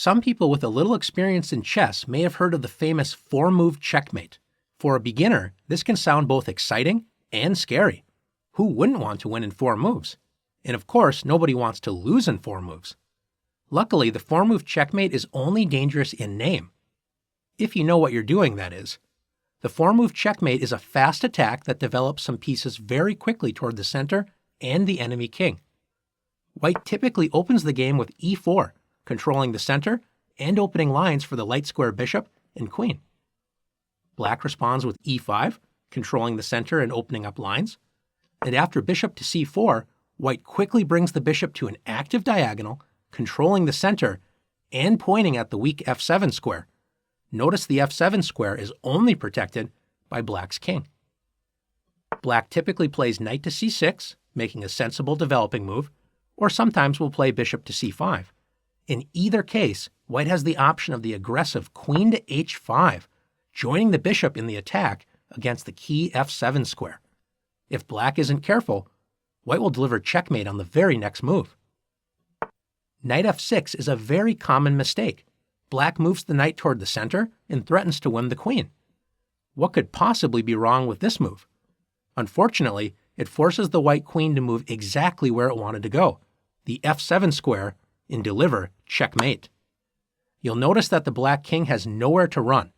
Some people with a little experience in chess may have heard of the famous four-move checkmate. For a beginner, this can sound both exciting and scary. Who wouldn't want to win in 4 moves? And of course, nobody wants to lose in 4 moves. Luckily, the four-move checkmate is only dangerous in name. If you know what you're doing, that is. The four-move checkmate is a fast attack that develops some pieces very quickly toward the center and the enemy king. White typically opens the game with e4, controlling the center and opening lines for the light square bishop and queen. Black responds with e5, controlling the center and opening up lines. And after bishop to c4, White quickly brings the bishop to an active diagonal, controlling the center and pointing at the weak f7 square. Notice the f7 square is only protected by Black's king. Black typically plays knight to c6, making a sensible developing move, or sometimes will play bishop to c5. In either case, White has the option of the aggressive queen to h5, joining the bishop in the attack against the key f7 square. If Black isn't careful, White will deliver checkmate on the very next move. Knight f6 is a very common mistake. Black moves the knight toward the center and threatens to win the queen. What could possibly be wrong with this move? Unfortunately, it forces the white queen to move exactly where it wanted to go, the f7 square, and deliver checkmate. You'll notice that the black king has nowhere to run.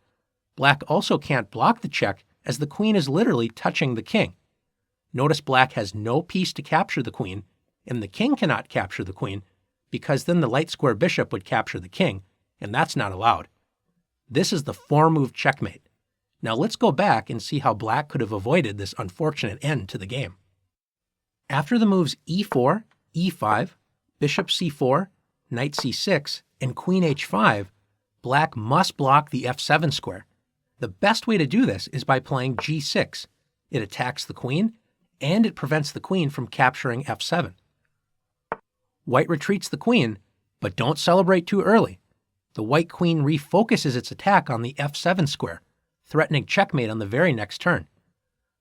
Black also can't block the check as the queen is literally touching the king. Notice Black has no piece to capture the queen, and the king cannot capture the queen because then the light square bishop would capture the king, and that's not allowed. This is the four-move checkmate. Now let's go back and see how Black could have avoided this unfortunate end to the game. After the moves e4, e5, bishop c4, knight c6, and queen h5, Black must block the f7 square. The best way to do this is by playing g6. It attacks the queen, and it prevents the queen from capturing f7. White retreats the queen, but don't celebrate too early. The white queen refocuses its attack on the f7 square, threatening checkmate on the very next turn.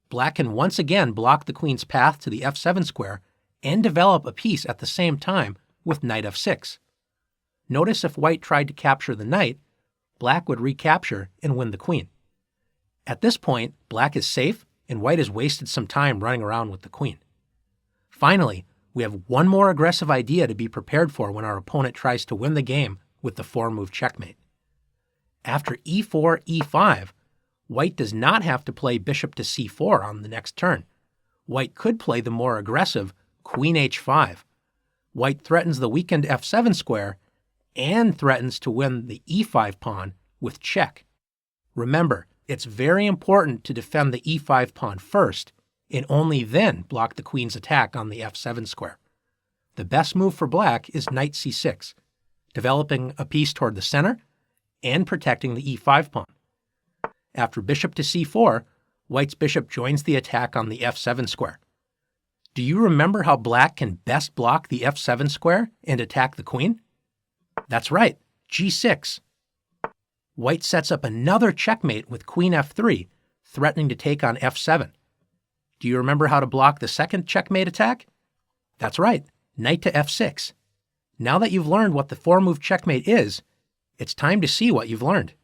Black can once again block the queen's path to the f7 square and develop a piece at the same time with knight f6. Notice if White tried to capture the knight, Black would recapture and win the queen. At this point, Black is safe and White has wasted some time running around with the queen. Finally, we have one more aggressive idea to be prepared for when our opponent tries to win the game with the four-move checkmate. After e4, e5, White does not have to play bishop to c4 on the next turn. White could play the more aggressive queen h5. White threatens the weakened f7 square and threatens to win the e5 pawn with check. Remember, it's very important to defend the e5 pawn first and only then block the queen's attack on the f7 square. The best move for Black is knight c6, developing a piece toward the center and protecting the e5 pawn. After bishop to c4, White's bishop joins the attack on the f7 square. Do you remember how Black can best block the f7 square and attack the queen? That's right, g6. White sets up another checkmate with queen f3, threatening to take on f7. Do you remember how to block the second checkmate attack? That's right, knight to f6. Now that you've learned what the four-move checkmate is, it's time to see what you've learned.